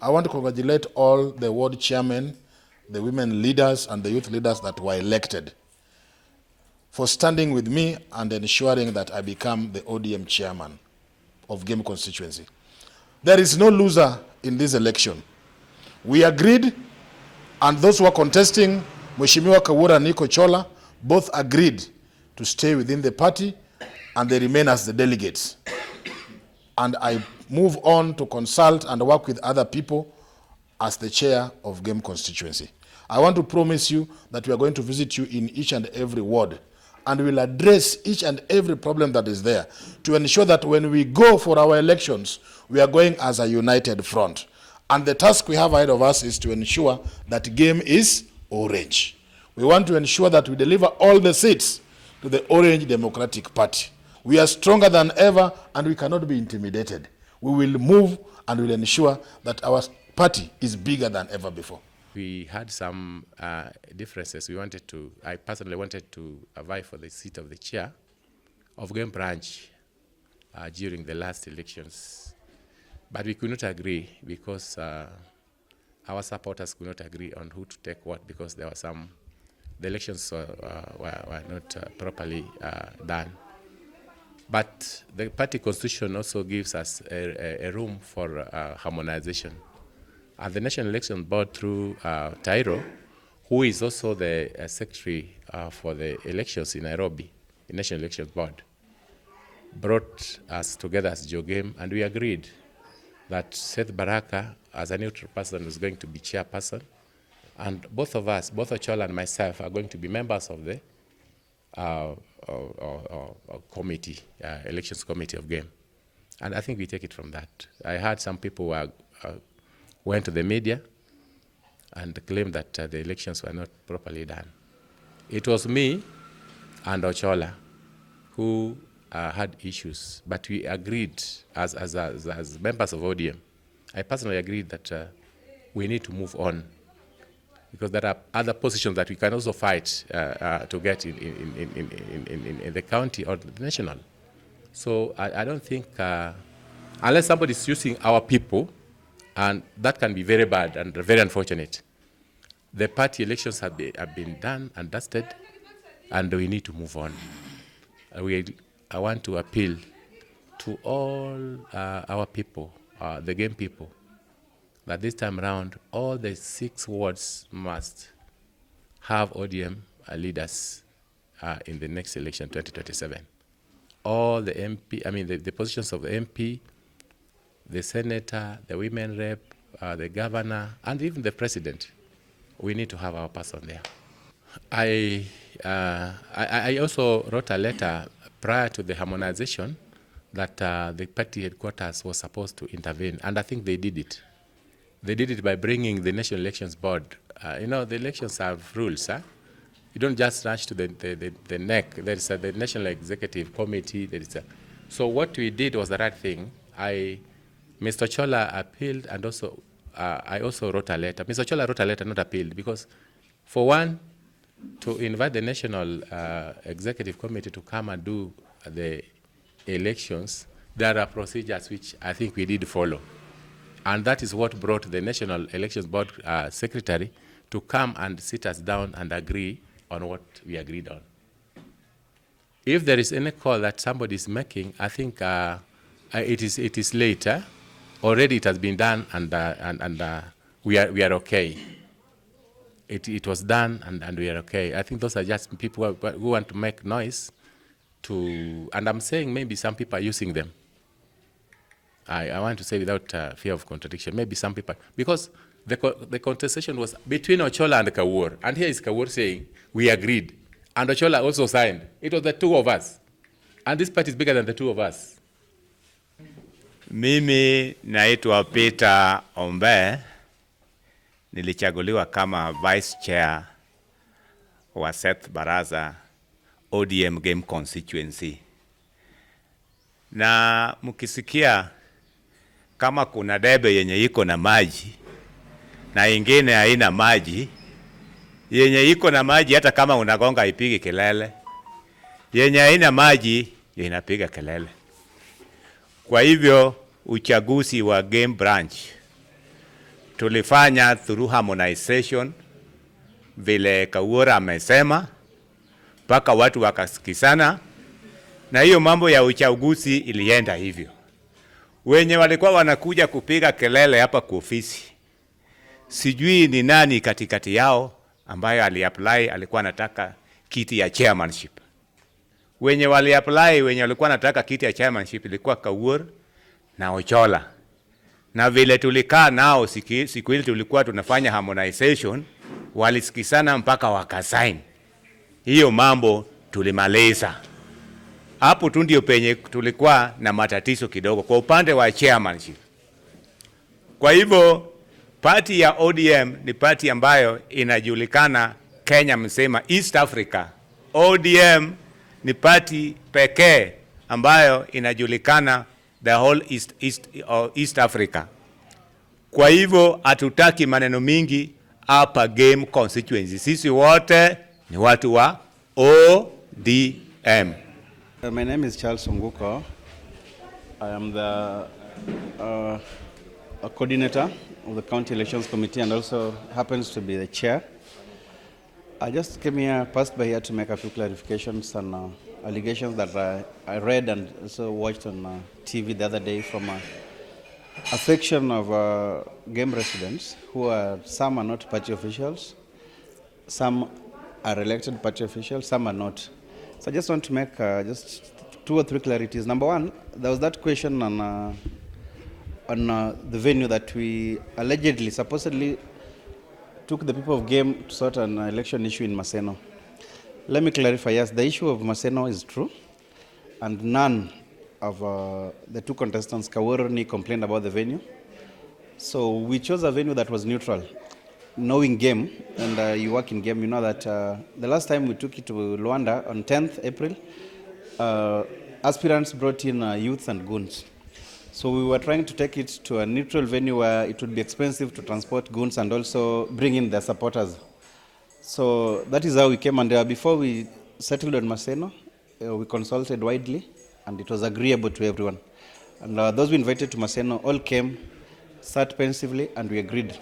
I want to congratulate all the ward chairmen, the women leaders, and the youth leaders that were elected for standing with me and ensuring that I become the ODM chairman of Gem constituency. There is no loser in this election. We agreed, and those who are contesting, Mheshimiwa Kawura and Nico Chola, both agreed to stay within the party, and they remain as the delegates. And I move on to consult and work with other people as the chair of Gem constituency. I want to promise you that we are going to visit you in each and every ward, and we will address each and every problem that is there to ensure that when we go for our elections, we are going as a united front. And the task we have ahead of us is to ensure that Gem is orange. We want to ensure that we deliver all the seats to the Orange Democratic Party. We are stronger than ever, and we cannot be intimidated. We will move and we will ensure that our party is bigger than ever before. We had some differences. I personally wanted to vie for the seat of the chair of Gem branch during the last elections. But we could not agree because our supporters could not agree on who to take what, because there were the elections were not properly done. But the party constitution also gives us a room for harmonization. And the National Election Board, through Tairo, who is also the secretary for the elections in Nairobi, the National Election Board, brought us together as Jogem, and we agreed that Seth Baraka, as a neutral person, was going to be chairperson, and both of us, both Ochola and myself, are going to be members of the committee, elections committee of Gem. And I think we take it from that. I heard some people went to the media and claimed that the elections were not properly done. It was me and Ochola who had issues, but we agreed as members of ODM. I personally agreed that we need to move on, because there are other positions that we can also fight to get in the county or the national. So I don't think, unless somebody is using our people, and that can be very bad and very unfortunate. The party elections have been done and dusted, and we need to move on. I want to appeal to all our people, the Gem people, that this time around, all the 6 wards must have ODM leaders in the next election, 2027. All the MP, the positions of the MP, the senator, the women rep, the governor, and even the president, we need to have our person there. I also wrote a letter prior to the harmonization that the party headquarters was supposed to intervene, and I think they did it. They did it by bringing the National Elections Board. The elections have rules. You don't just rush to the neck. There is the National Executive Committee. So what we did was the right thing. Mr. Chola appealed, and also I also wrote a letter. Mr. Chola wrote a letter, not appealed, because for one, to invite the National Executive Committee to come and do the elections, there are procedures which I think we did follow. And that is what brought the National Elections Board Secretary to come and sit us down and agree on what we agreed on. If there is any call that somebody is making, I think it is later. Already it has been done, and we are okay. It was done, and we are okay. I think those are just people who want to make noise. And I'm saying maybe some people are using them. I want to say without fear of contradiction, maybe some people, because the contestation was between Ochola and Kawur, and here is Kawur saying, we agreed, and Ochola also signed. It was the 2 of us, and this party is bigger than the 2 of us. Mimi naitwa Peter Ombe, nilichaguliwa kama vice chair wa Seth Baraza ODM Gem constituency. Na mkisikia kama kuna debe yenye iko na maji na ingine haina maji, yenye iko na maji hata kama unagonga ipige kelele, yenye haina maji inapiga kelele. Kwa hivyo uchaguzi wa Gem branch tulifanya through harmonization vile Kaura amesema, mpaka watu wakasikizana, na hiyo mambo ya uchaguzi ilienda hivyo. Wenye walikuwa wanakuja kupiga kelele hapa kwa ofisi, sijui ni nani katikati yao ambayo aliapply alikuwa anataka kiti ya chairmanship. Wenye walikuwa anataka kiti ya chairmanship ilikuwa Kaur na Ochola. Na vile tulikaa nao siku ile tulikuwa tunafanya harmonization, walisikizana mpaka wakasign. Hiyo mambo tulimaliza. Hapo tu ndio penye tulikuwa na matatizo kidogo kwa upande wa chairmanship. Kwa hivyo party ya ODM ni party ambayo inajulikana Kenya mzima, East Africa. ODM ni party pekee ambayo inajulikana the whole East Africa. Kwa hivyo hatutaki maneno mingi hapa game constituency. Sisi wote ni watu wa ODM. My name is Charles Onguko. I am the a coordinator of the County Elections Committee and also happens to be the chair. I just came here, passed by here to make a few clarifications on allegations that I read and also watched on TV the other day from a section of game residents who are, some are not party officials, some are elected party officials, some are not. So I just want to make just 2 or 3 clarities. Number one, there was that question on the venue that we allegedly, supposedly took the people of game to sort an election issue in Maseno. Let me clarify, yes, the issue of Maseno is true, and none of the 2 contestants, Kaworoni, complained about the venue. So we chose a venue that was neutral. Knowing game, and you work in game, you know that the last time we took it to Luanda on 10th April, aspirants brought in youth and goons. So we were trying to take it to a neutral venue where it would be expensive to transport goons and also bring in their supporters. So that is how we came, and before we settled on Maseno, we consulted widely, and it was agreeable to everyone. And those we invited to Maseno all came, sat pensively, and we agreed.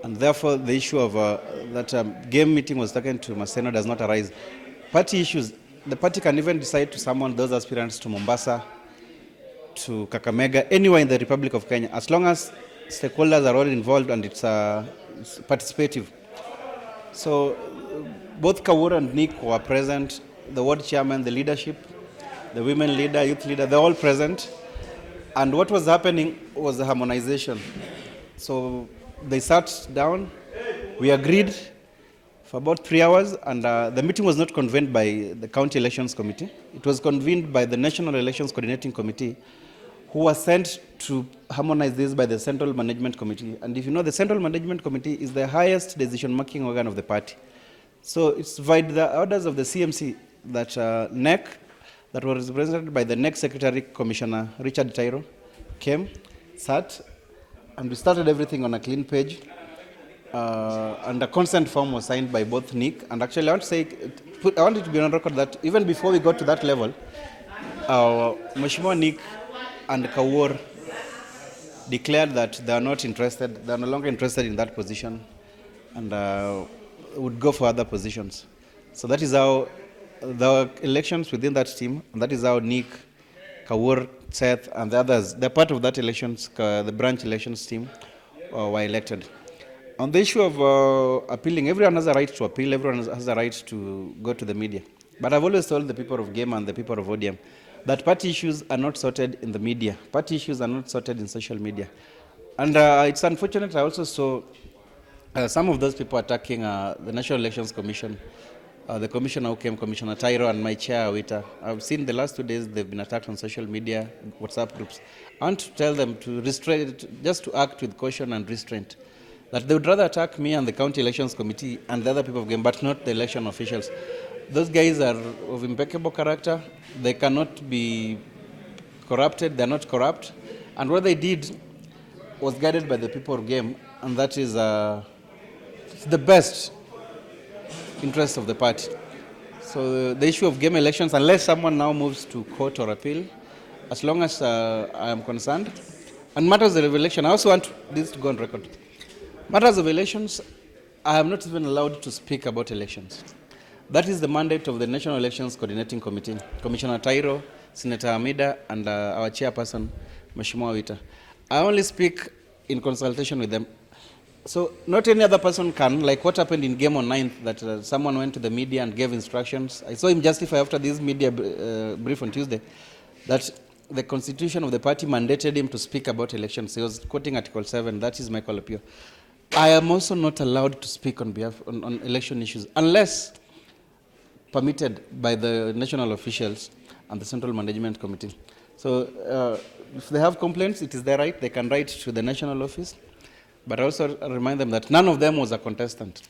And therefore, the issue of that game meeting was taken to Maseno does not arise. Party issues, the party can even decide to summon those aspirants to Mombasa, to Kakamega, anywhere in the Republic of Kenya, as long as stakeholders are all involved and it's participative. So both Kawura and Nick were present, the ward chairman, the leadership, the women leader, youth leader, they're all present. And what was happening was the harmonization. So they sat down, we agreed for about 3 hours, and the meeting was not convened by the County Elections Committee. It was convened by the National Elections Coordinating Committee, who was sent to harmonize this by the Central Management Committee. And if you know, the Central Management Committee is the highest decision-making organ of the party. So it's by the orders of the CMC that NEC, that was represented by the NEC Secretary Commissioner Richard Tairo, came, sat, and we started everything on a clean page. And a consent form was signed by both Nick. And actually, I want to say, I want it to be on record that even before we got to that level, Mheshimiwa Nick and Kawur declared that they are not interested, they are no longer interested in that position, and would go for other positions. So that is how the elections within that team, and that is how Nick, Kawur, Seth, and the others, they're part of that elections, the branch elections team, were elected. On the issue of appealing, everyone has a right to appeal, everyone has a right to go to the media. But I've always told the people of Game and the people of ODM that party issues are not sorted in the media. Party issues are not sorted in social media. And it's unfortunate, I also saw some of those people attacking the National Elections Commission, the commissioner who came, Commissioner Tairo, and my chair, Awita. I've seen the last 2 days they've been attacked on social media, WhatsApp groups. I want to tell them to restrain, just to act with caution and restraint. That they would rather attack me and the County Elections Committee and the other people of Game, but not the election officials. Those guys are of impeccable character. They cannot be corrupted. They're not corrupt. And what they did was guided by the people of Game, and that is the best interest of the party. So the issue of Game elections, unless someone now moves to court or appeal, as long as I am concerned, And matters of election, I also want this to go on record. Matters of elections, I am not even allowed to speak about elections. That is the mandate of the National Elections Coordinating Committee, Commissioner Tairo, Senator Amida, and our chairperson, Mheshimiwa Wita. I only speak in consultation with them. So not any other person can, like what happened in Game on 9th, that someone went to the media and gave instructions. I saw him justify after this media brief on Tuesday that the constitution of the party mandated him to speak about elections. He was quoting Article 7. That is Michael Apio. I am also not allowed to speak on behalf on election issues unless permitted by the national officials and the Central Management Committee. So if they have complaints, it is their right. They can write to the national office. But I also remind them that none of them was a contestant.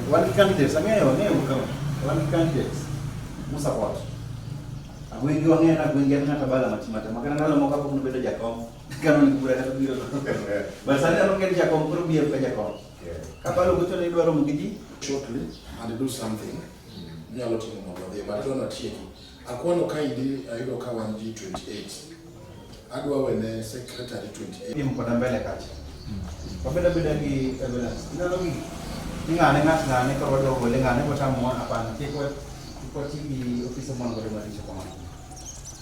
One candidates, one candidates, support. Agwingi wangena agwingi na tabala matimata. Makana nalo moka ko nubedo jakom. Kanu ni kubura kata biro. Basani alo jakom kuru biye ka jakom. Kapalo goto ni dwaro mugiji shortly and do something. Me a lot of them over there, but I don't know check. Akwono kaidi ayo ka 1G28. Agwa wene secretary 28. Ni mkoda mbele kacha. Kabeda beda gi evidence. Ina logi. Ngane ngane ko wado gole ngane ko tamu apana. Ko TV office mo ngore marisha kama.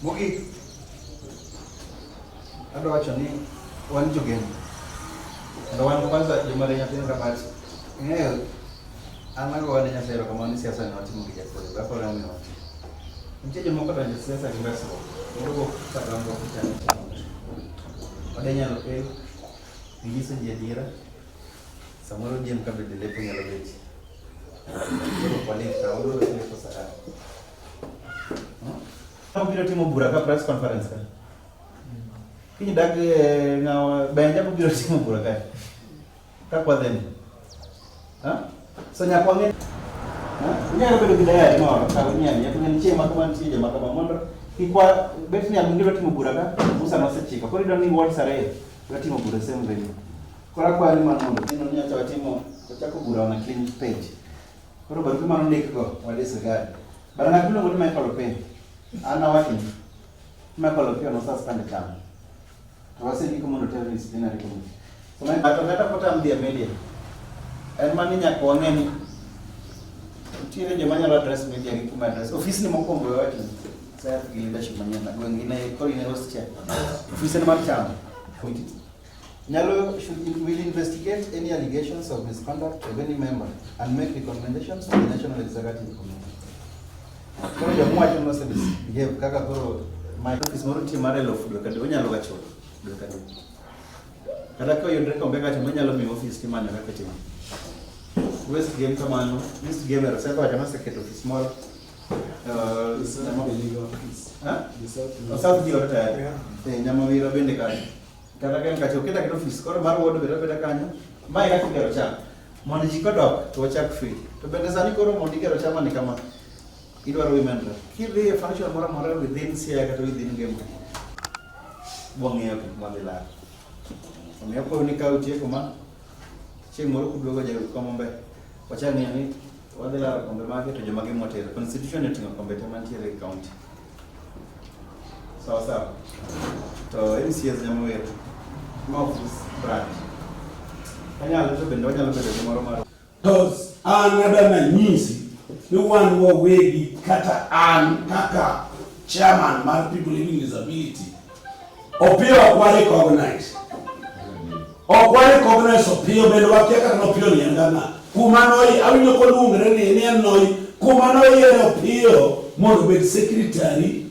Mugi. Ado wacho ni wan jogen. Ndo wan kwanza jumale nyathini rabati. Ng'eyo anago wane nyasero kama ni siasa na timu ya kwa hapo na mimi. Mcheje moko donjo siasa kimbeso. Ngogo sababu kuchana. Wadenya loke. Ngise jedira. Samoro diem kabede lepo nyalo beti. Ngogo kwa link ta odo lepo sara. Biro timo bura ka press conference ka. Kini dag ngawa banja biro timo bura ka. Ka kwa then. So nyakwange nyalo bedo gidaya no ka nyanya pengen chema kama ntije makama mondo kikwa betni amindiro timo bura ka musa no sechika kori doni word sare timo bura same venue kora kwa ni manondo tino nya cha timo chako bura na clean page koro baru mano ndiko wale segari baranga kuno ngoti Michael Pen ana waki Michael Pen no suspend kama tawase ndiko mondo tell disciplinary committee so mai batongata kota mdia media en mani nyako ngeni tire je manyalo address media gi kuma address office ni mokombo yote sasa leadership manyana gwengine ko ine host chair office ni marchama nyalo should will investigate any allegations of misconduct of any member and make recommendations to the national executive committee ko jo mwacho no service behave kaka koro my office moro ti marelo fudo kadi onyalo gacho do kadi kada ko yodre ko mbega to nyalo mi office ti manyo kaka timo West Game Kamano, East Game Reserve, I must get office small. South Dio retired. Nyamawira Bendekani. Katakan Kachoketa get office, or Marwood, Bedakanya. My Africa Cham. Mondichikodok to a check free. To Benazanico, Mondika Chamanicama. It were women. Kill the financial moral within Siaka within game. One year, Mandela. From Yaponica, Chekuma. Cheng moro kudogo je kama mbe wachani yani wadela kombe market to jomage motel constitution yetinga kombe tamantiere county sawa to MCS nyamwe office branch kanyalo to bendo nyalo bedo moro maro tos anada na nyisi ni wan wo wegi kata an kaka chairman mar people living disability opio kwa recognize okwale kogreso pio bendo wakia kata no pio niangana kumanoi awinyo kolungre ni enoi kumanoi ero pio mondo bed secretary